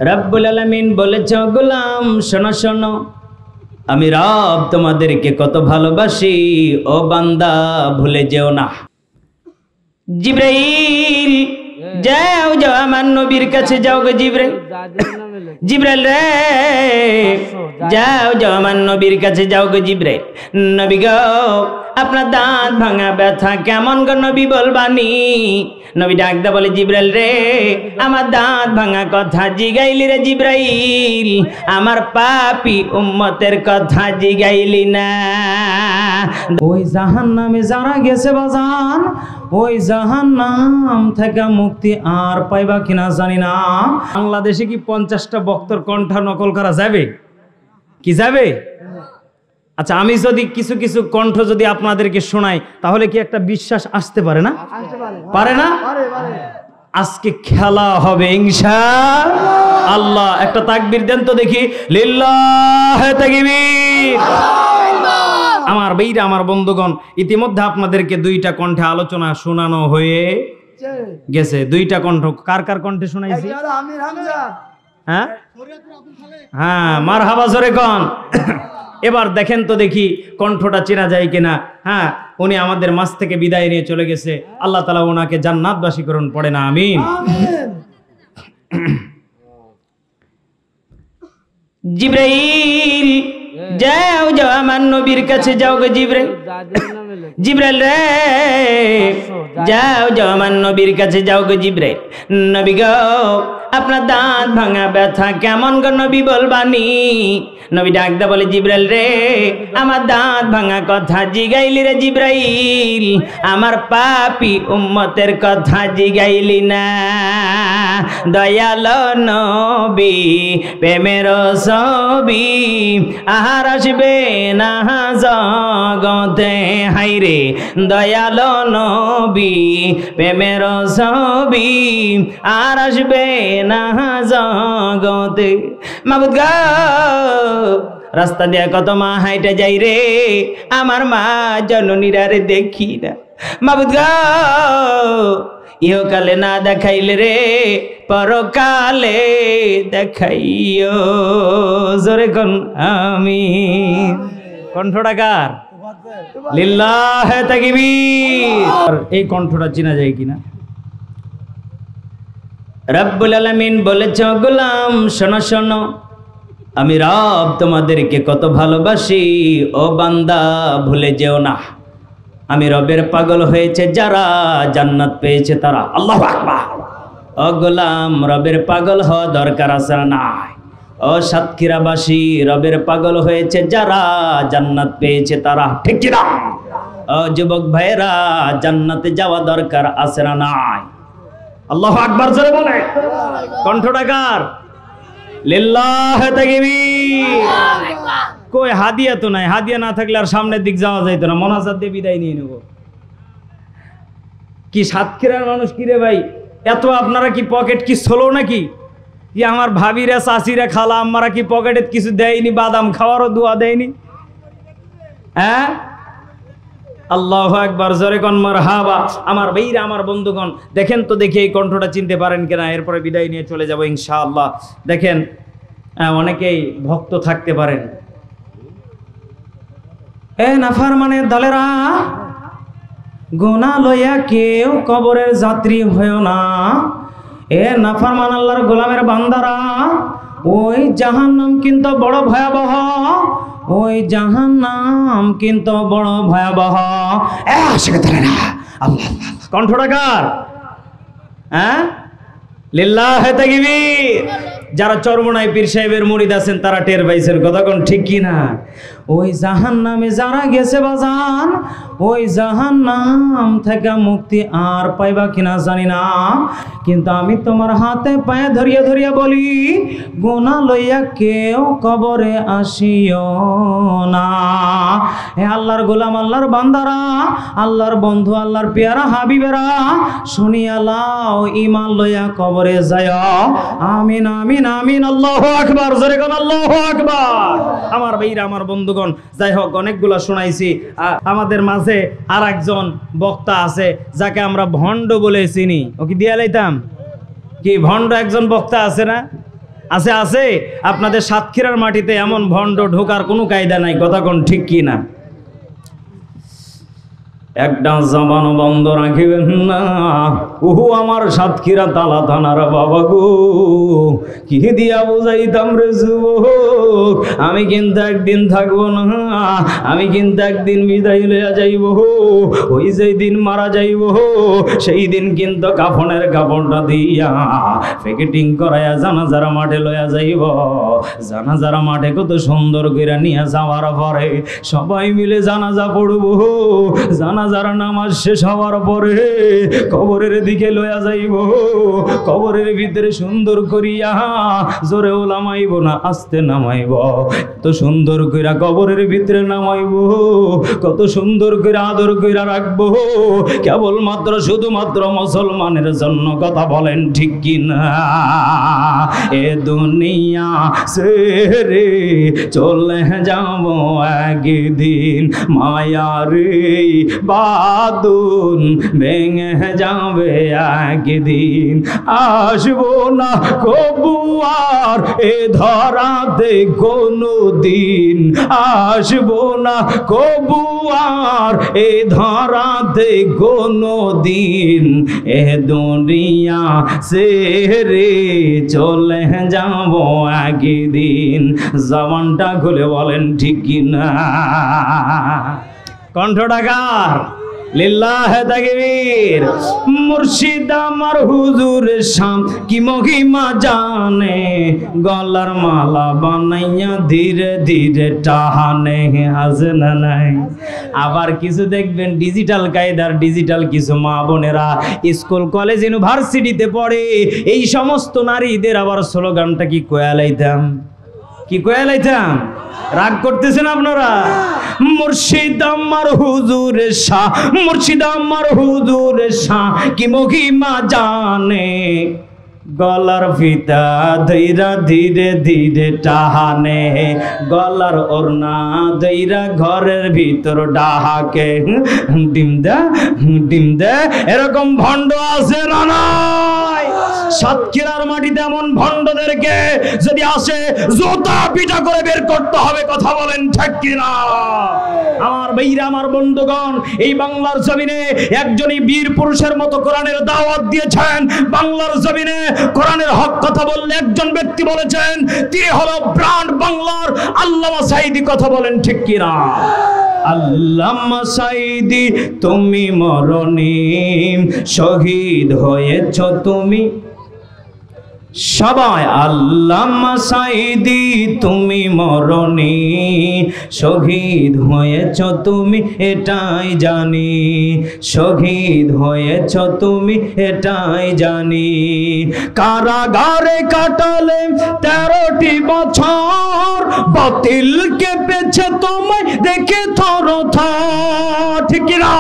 রব্বুল আলামিন বলেছে, গোলাম শোনো শোনো, আমি রব তোমাদেরকে কত ভালোবাসি, ও বান্দা ভুলে যেও না। জিবরাইল যাও যাও আমার নবীর কাছে যাও গো জিবরাইল, জিবরাইল রে যাও যাও আমার নবীর কাছে যাও গো জিবরাইল। নবী গো আপনার দাঁত ভাঙা ব্যথা কেমন গো নবী বলবানি। নবী ডাকদা বলে, জিবরাইল রে আমার দাঁত ভাঙা কথা জিগাইলি রে জিবরাইল, আমার পাপী উম্মতের কথা জিগাইলি না। ওই জাহান্নামে যারা গেছে বাজান, ওই জাহান্নাম থেকে মুক্তি আর পাইবা কিনা জানি না। বাংলাদেশে কি 50টা বক্তর কণ্ঠ নকল করা যাবে কি যাবে? আচ্ছা, আমি যদি কিছু কিছু কণ্ঠ যদি আপনাদেরকে শোনাই তাহলে কি একটা বিশ্বাস আসতে পারে না? পারে না? আজকে খেলা হবে ইনশাআল্লাহ। একটা তাকবীর দেন তো দেখি, লিল্লাহে তাকবীর। আমার ভাইরা, আমার বন্ধুগণ, ইতিমধ্যে আপনাদেরকে 2টা কণ্ঠে আলোচনা শোনানো হয়ে গেছে। 2টা কণ্ঠ কার কার কণ্ঠে শোনাইছি? হ্যাঁ হ্যাঁ, মারহাবা জোরে কোন। এবার দেখেন তো দেখি কণ্ঠটা চেনা যায় কিনা। হ্যাঁ, উনি আমাদের মাঝ থেকে বিদায় নিয়ে চলে গেছে। আল্লাহ তাআলা ওনাকে জান্নাতবাসী করুন, পড়ে না আমিন। জিবরাইল যাও যাও আমার নবীর কাছে যাও গো জিবরাইল, জিবরাইল রে যাও যাও আমার নবীর কাছে যাও গো জিবরাইল। নবী গো আপনার দাঁত ভাঙা ব্যথা কেমন গো নবী বলবানি। নবী ডাকদা বলে, জিবরাইল রে আমার দাঁত ভাঙা কথা জিগাইলি রে জিবরাইল, আমার পাপী উম্মতের কথা জিগাইলি না। দয়াল নবী প্রেমের ছবি আর আসবে না জগতে, হাইরে দয়াল নবী প্রেমের ছবি আর আসবে না জগতে। মাবুদ গো রাস্তা দিয়া কত মা হাইটা যাই রে, আমার মা জননীরা রে দেখি না। মাবুদ গো ইহকালে না দেখাইলে রে পরকালে দেখাইও, জোরে কোন আমিন। কণ্ঠটা কার? লিল্লাহে তাকবীর। এই কণ্ঠটা চেনা যায় কিনা? রব্বুল আলামিন বলেছে, গোলাম শোনো শোনো, আমি রব তোমাদেরকে কত ভালোবাসি, ও বান্দা ভুলে যেও না। আমি রবের পাগল হয়েছে যারা, জান্নাত পেয়েছে তারা। আল্লাহু আকবার। ও গোলাম, রবের পাগল হওয়া দরকার আছে না নাই? ও সাতক্ষীরাবাসী, রবের পাগল হয়েছে যারা, জান্নাত পেয়েছে তারা, ঠিক কি না? ও যুবক ভাইরা, জান্নাতে যাওয়া দরকার আছে না নাই? আল্লাহু আকবার জোরে বলে। কণ্ঠটা কার? লিল্লাহে তাকবীর। কই হাদিয়া তো নাই, হাদিয়া না থাকলে আর সামনের দিক যাওয়া যাইতো না। মোনাজাত দিয়ে বিদায় নিয়ে নেব। কি সাতক্ষীরার মানুষ কি রে ভাই, এত আপনারা কি পকেট কি ছোলো নাকি? কি আমার ভাবিরা চাচিরা খালা আম্মারা কি পকেটে কিছু দেয়নি? বাদাম খাওয়ারও দোয়া দেয়নি? হ্যাঁ, আল্লাহু আকবার জোরে কোন মারহাবা। আমার ভাইরা, আমার বন্ধুগণ, দেখেন তো দেখি এই কণ্ঠটা চিনতে পারেন কিনা। এরপরে বিদায় নিয়ে চলে যাব ইনশাআল্লাহ। দেখেন অনেকেই ভক্ত থাকতে পারেন। এ নাফরমানের দলেরা, গুনাহ লইয়া কেউ কবরের যাত্রী হয়ো না। এ নাফরমান আল্লাহর গোলামের বান্দারা, ওই জাহান্নাম কিন্তু বড় ভয়াবহ, ওই জাহান্নাম কিন্তু বড় ভয়াবহ। আল্লাহ। কণ্ঠটা কার? হ্যাঁ, লিল্লাহে তাকবীর। যারা চরমনাই পীর সাহেবের মুরিদ আছেন তারা টের পাইছেন কথা কোন, ঠিক কি না? ওই জাহান্নামে যারা গেছে বাজান, ওই জাহান্নাম থেকে মুক্তি আর পাইবা কিনা জানি না। কিন্তু আমি তোমার হাতে পায়ে ধরিয়া ধরিয়া বলি, গুনাহ লইয়া কেউ কবরে আসিও না। হে আল্লাহর গোলাম, আল্লাহর বান্দারা, আল্লাহর বন্ধু, আল্লাহর পেয়ারা হাবিবেরা, শুনিয়া লাও, ঈমান লইয়া কবরে যায়। আমিন আমিন আমিন। আল্লাহু আকবার জোরে কোন আল্লাহু আকবার। আমার ভাইরা, আমার বন্ধুগণ, যাই হোক অনেকগুলা শোনাইছি। আমাদের মাঝে আর একজন বক্তা আছে যাকে আমরা ভণ্ড বলে চিনি। ও কি দিয়া লাইতাম কি? ভণ্ড একজন বক্তা আছে না? আছে আছে, আপনাদের সাতক্ষীরার মাটিতে এমন ভণ্ড ঢোকার কোনো কায়দা নাই, কথা কোন ঠিক কি না? একটা জবানও বন্ধ রাখিবেন না। ওহু আমার সাতক্ষীরা তালা থানার বাবা গো, কি দিয়া বুঝাইতাম রে যুবক, আমি কিন্তু একদিন থাকবো না, আমি কিন্তু একদিন বিদায় লইয়া যাইব। ওই যেই দিন মারা যাইব সেই দিন কিন্তু কাফনের কাপড়টা দিয়া প্যাকেটিং করাইয়া জানাজার মাঠে লইয়া যাইব। জানাজার মাঠে কত সুন্দর করে নিয়ে যাওয়ার পরে সবাই মিলে জানাজা পড়বো। জানাজার নামাজ শেষ হওয়ার পরে কবরের দিকে লইয়া যাইব। কবরের ভিতরে সুন্দর করিয়া জোরে নামাইব না আস্তে নামাইব, কত সুন্দর কইরা কবরের ভিতরে নামাইব, কত সুন্দর করে আদর কইরা রাখবো। কেবলমাত্র শুধুমাত্র মুসলমানের জন্য, কথা বলেন ঠিক কি না? এ দুনিয়া ছেড়ে চলে যাব একদিন, মায়ারে বাঁধন ভেঙে যাবে একদিন। আসবো না কবু আর এ ধরাতে কোনো দিন, আসবো না কবু আর এ ধরাতে কোনো দিন। এ দুনিয়া ছেড়ে চলে যাব একদিন। জবানটা খুলে বলেন ঠিক কিনা? কণ্ঠটাকার লিল্লাহে তাকবীর। মুর্শিদ আমার হুজুরের শাম কি মহিমা জানে, গলার মালা বানাইয়া ধীরে ধীরে টাহানে, আছে না নাই? আবার কিছু দেখবেন ডিজিটাল কায়দার ডিজিটাল কিছু মা বোনেরা স্কুল কলেজ ইউনিভার্সিটিতে পড়ে, এই সমস্ত নারীদের আবার স্লোগানটা কি কয়ালাইতাম, কি কয়ালাইতাম? রাগ করতেছেন আপনারা? মুর্শিদ আমার হুজুরের শাহ, মুর্শিদ আমার হুজুরের শাহ কি মহিমা জানে, গলার ফিতা ধৈরা ধীরে ধীরে টাহানে, গলার ওড়না ধৈরা ঘরের ভিতর ডাহাকে। ডিম দে ডিম দে, এরকম ভণ্ড আছে না নাই? সাতক্ষীরার মাটিতে এমন ভণ্ডদেরকে যদি আসে জোতা পিটা করে বের করতে হবে, কথা বলেন ঠিক কিনা? আমার ভাইরা, আমার বন্ধুগণ, এই বাংলার জমিনে একজনই বীর পুরুষের মতো কোরআনের দাওয়াত দিয়েছেন। বাংলার জমিনে কোরআনের হক কথা বললে একজন ব্যক্তি বলেছেন, তিনি হলো ব্রান্ড বাংলার আল্লামা সাঈদী, কথা বলেন ঠিক কিনা? আল্লামা সাঈদী তুমি মরণী, শহীদ হয়েছ তুমি সবাই। আল্লামা সাঈদী তুমি মরণী, শহীদ হয়েছ তুমি এটাই জানি, শহীদ হয়েছ তুমি এটাই জানি। কারাগারে কাটালে 13টি বছর, বাতিল কেঁপেছে তোমায় দেখে থরথর, ঠিক না?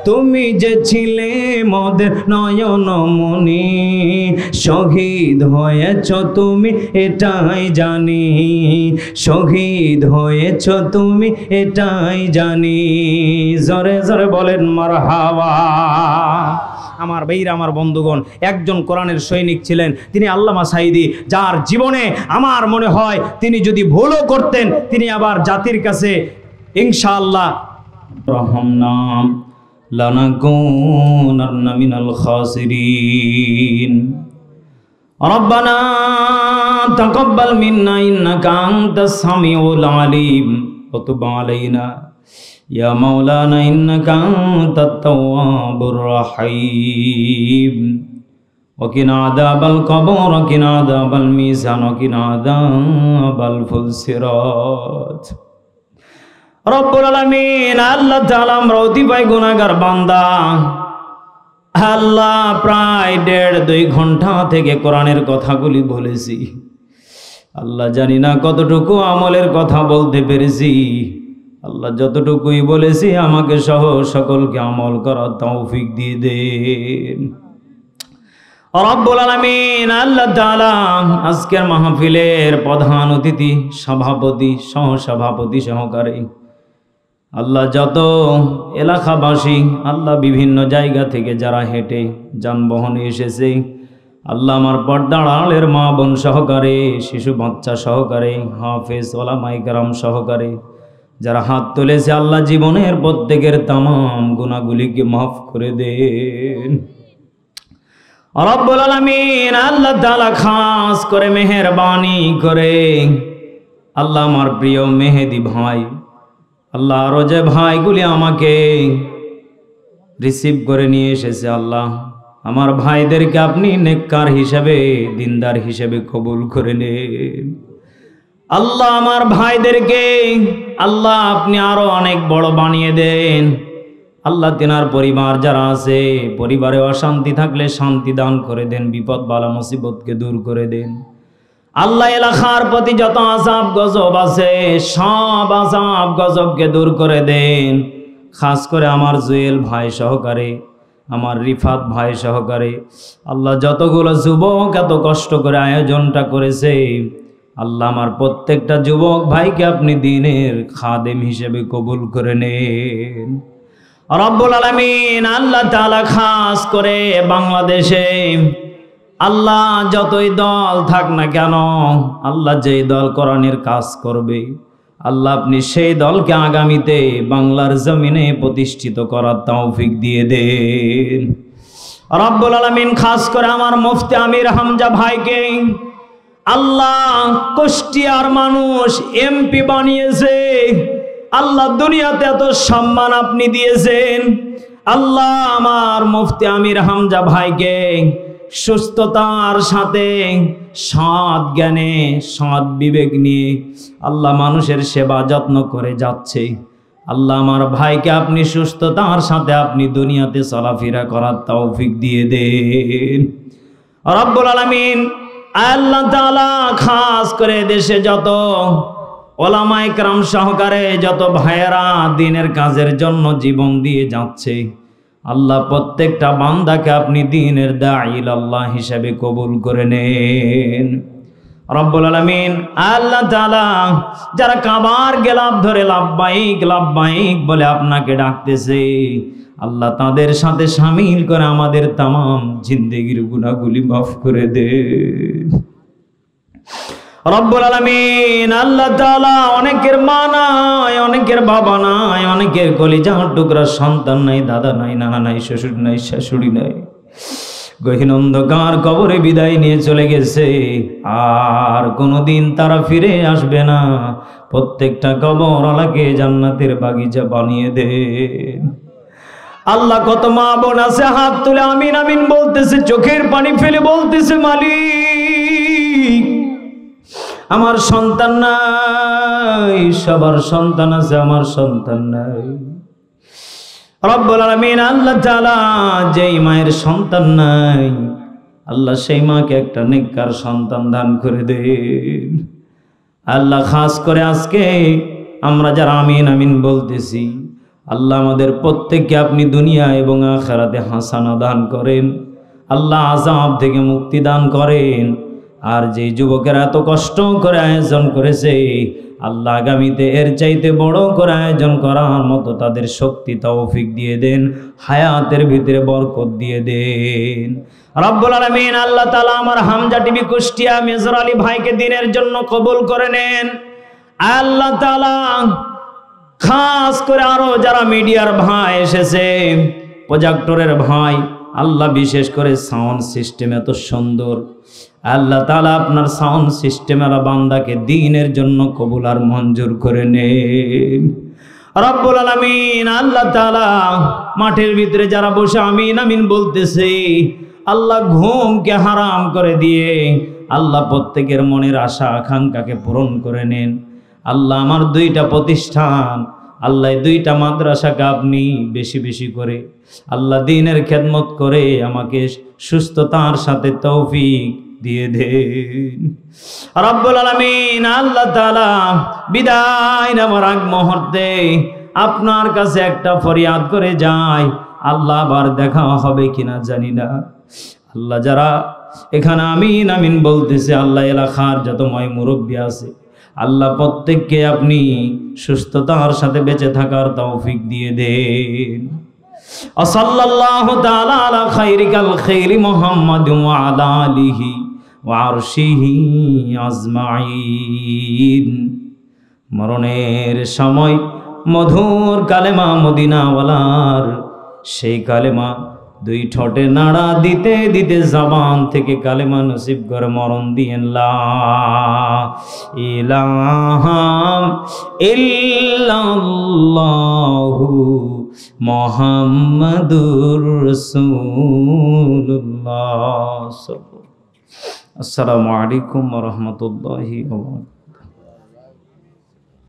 তুমি যে ছিলে মোদের নয়নমণি, শহীদ হয়েছ তুমি এটাই জানি, শহীদ হয়েছ তুমি এটাই জানি। জোরে জোরে বলেন মারহাবা। আমার ভাইরা, আমার বন্ধুগণ, একজন কোরআনের সৈনিক ছিলেন, তিনি আল্লামা সাঈদী, যার জীবনে আমার মনে হয় তিনি যদি ভুলও করতেন তিনি আবার জাতির কাছে ইনশাআল্লাহ রহমনাম লানাকুনান্না মিনাল খাসিরিন। রব্বানা তাকাব্বাল মিন্না ইন্নাকা আনতাস সামিউল আলিম ওয়া তুব আলাইনা ইয়া মাওলানা ইন্নাকা আনতাত তাওয়াবুর রহিম। ওয়া কিনা আযাবাল কবর ওয়া কিনা আযাবাল মিজান ওয়া কিনা আযাবাল ফুলসিরাত। রব্বুল আলামিন, আল্লাহ তাআলা আমরা অতিপায় গুনাহগার বান্দা। আল্লাহ প্রায় 1.5-2 ঘন্টা থেকে কোরআনের কথাগুলি বলেছি। আল্লাহ জানি না কতটুকু আমলের কথা বলতে পেরেছি। আল্লাহ যতটুকুই বলেছি আমাকে সহ সকলকে আমল করার তৌফিক দিয়ে দেন রব্বুল আলামিন। আল্লাহ তাআলা আজকের মাহফিলের প্রধান অতিথি, সভাপতি, সহসভাপতি সহকারে আল্লাহ যত এলাকাবাসী, আল্লাহ বিভিন্ন জায়গা থেকে যারা হেঁটে যানবাহনে এসেছে, আল্লাহ আমার পর্দার আড়ালের মা বোন সহকারে, শিশু বাচ্চা সহকারে, হাফেজ ওলামায়ে কেরাম সহকারে যারা হাত তুলেছে, আল্লাহ জীবনের প্রত্যেকের তামাম গুনাহগুলিকে মাফ করে দেন রব্বুল আলামিন। আল্লাহ তাআলা খাস করে মেহেরবানি করে আল্লাহ আমার প্রিয় মেহেদি ভাই, আল্লাহ আরো যে ভাইগুলি আমাকে রিসিভ করে নিয়ে এসেছে, আল্লাহ আমার ভাইদেরকে আপনি নেককার হিসেবে, দিনদার হিসেবে কবুল করে নেন। আল্লাহ আমার ভাইদেরকে আল্লাহ আপনি আরো অনেক বড় বানিয়ে দেন। আল্লাহ তিনার পরিবার যারা আছে, পরিবারে অশান্তি থাকলে শান্তি দান করে দেন, বিপদ বালা মুসিবতকে দূর করে দেন। আল্লাহ এলাকার প্রতি যত আযাব গজব আছে, সব আযাব গজবকে দূর করে দেন। খাস করে আমার জুয়েল ভাই সহকারে, আমার রিফাত ভাই সহকারে আল্লাহ যতগুলো যুবক এত কষ্ট করে আয়োজনটা করেছে, আল্লাহ আমার প্রত্যেকটা যুবক ভাইকে আপনি দিনের খাদেম হিসেবে কবুল করে নেন রব্বুল আলামিন। আল্লাহ তাআলা খাস করে বাংলাদেশে আল্লাহ যতই দল থাক না কেন, আল্লাহ যেই দল কোরআনের কাজ করবে, আল্লাহ আপনি সেই দলকে আগামীতে বাংলার জমিনে প্রতিষ্ঠিত করার তৌফিক দিয়ে দেন রব্বুল আলামিন। খাস করে আমার মুফতি আমির হামজা ভাইকে আল্লাহ কুষ্টিয়ার মানুষ এমপি বানিয়েছে, আল্লাহ দুনিয়াতে এত সম্মান আপনি দিয়েছেন। আল্লাহ আমার মুফতি আমির হামজা ভাইকে সুস্থতার সাথে সৎ জ্ঞানে সৎ বিবেক নিয়ে আল্লাহ মানুষের সেবা যত্ন করে যাচ্ছে। আল্লাহ আমার ভাইকে আপনি সুস্থতার সাথে আপনি দুনিয়াতে চলাফেরা করার তৌফিক দিয়ে দেন রব্বুল আলামিন। আল্লাহ তাআলা খাস করে দেশে যত ওলামায়ে কেরাম সহকারে যত ভাইয়েরা দ্বীনের কাজের জন্য জীবন দিয়ে যাচ্ছে, আল্লাহ প্রত্যেকটা বান্দাকে আপনি দ্বীনের দাঈ আল্লাহ হিসেবে কবুল করে নেন রব্বুল আলামিন। আল্লাহ তাআলা যারা কাবার গেলাপ ধরে লাব্বাইক লাব্বাইক বলে আপনাকে ডাকতেছে, আল্লাহ তাদের সাথে শামিল করে আমাদের তামাম জিন্দেগির গুনাহগুলি মাফ করে দেন রব্বুল আলামিন। আল্লাহ তাআলা অনেকের মা নাই, অনেকের বাবা নাই, অনেকের কলিজার টুকরা সন্তান নাই, দাদা নাই, নানা নাই, শ্বশুর নাই, শাশুড়ি নাই, গহীন অন্ধকার কবরে বিদায় নিয়ে চলে গেছে, আর কোনোদিন তারা ফিরে আসবে না। প্রত্যেকটা কবর আলাকে জান্নাতের বাগিচা বানিয়ে দেন আল্লাহ। কত মা বোন আছে হাত তুলে আমিন আমিন বলতেছে, চোখের পানি ফেলে বলতেছে, মালিক আমার সন্তান নাই, সবার সন্তান আছে, আমার সন্তান নাই রব্বুল আলামিন। আল্লাহ তাআলা যেই মায়ের সন্তান নাই, আল্লাহ সেই মাকে একটা নেককার সন্তান দান করে দেন আল্লাহ। খাস করে আজকে আমরা যারা আমিন আমিন বলতেছি, আল্লাহ আমাদের প্রত্যেককে আপনি দুনিয়া এবং আখিরাতে হাসানা দান করেন, আল্লাহ আযাব থেকে মুক্তি দান করেন। আর যে যুবকেরা এত কষ্ট করে আয়োজন করেছে, আল্লাহ আগামীতে এর চাইতে বড় করে আয়োজন করার মতো তাদের শক্তি তৌফিক দিয়ে দেন, হায়াতের ভিতরে বরকত দিয়ে দেন রব্বুল আলামিন। আল্লাহ তাআলা আমার হামজা টিভি কুষ্টিয়া মেজর আলী ভাইকে দিনের জন্য কবুল করে নেন আল্লাহ তাআলা। খাস করে আরো যারা মিডিয়ার ভাই এসেছে, প্রজেক্টরের ভাই, আল্লাহ বিশেষ করে সাউন্ড সিস্টেম এত সুন্দর, আল্লাহ তাআলা আপনার সাউন্ড সিস্টেমের বান্দাকে দ্বীনের জন্য কবুল আর মঞ্জুর করে নেন রব্বুল আলামিন। আল্লাহ তাআলা মাঠের ভিতরে যারা বসে আমিন আমিন বলতেছে, আল্লাহ ঘুমকে হারাম করে দিয়ে আল্লাহ প্রত্যেকের মনের আশা আকাঙ্ক্ষাকে পূরণ করে নেন আল্লাহ। আমার দুইটা প্রতিষ্ঠান, আল্লাহ দুইটা মাদ্রাসাকে আপনি বেশি বেশি করে আল্লাহ দ্বীনের খেদমত করে আমাকে সুস্থতার সাথে তৌফিক দিয়ে দেন রব্বুল আলামিন। আল্লাহ তাআলা বিদায় নেওয়ার আগ মুহূর্তে আপনার কাছে একটা ফরিয়াদ করে যায়, আল্লাহ আবার দেখা হবে কিনা জানি না। আল্লাহ যারা এখানে আমিন আমিন বলতেছে, আল্লাহ এলাকার যত ময় মুরব্বী আছে, আল্লাহ প্রত্যেককে আপনি সুস্থতার সাথে বেঁচে থাকার তৌফিক দিয়ে দেন সাল্লাল্লাহু তাআলা আলা খায়রিকাল খায়রি মুহাম্মাদ ওয়া আলা আলিহি ওয়া আরশিহি আজমাইন। মরণের সময় মধুর কালেমা মদিনাওয়ালার সেই কালেমা দুই ঠোঁটে নাড়া দিতে দিতে জবান থেকে কালেমা নসিব করে মরণ দিয়েন লা ইলাহা ইল্লাল্লাহু মুহাম্মাদুর রাসূলুল্লাহ। আসসালামু আলাইকুম ওয়া রাহমাতুল্লাহি ওয়া বারাকাতুহু।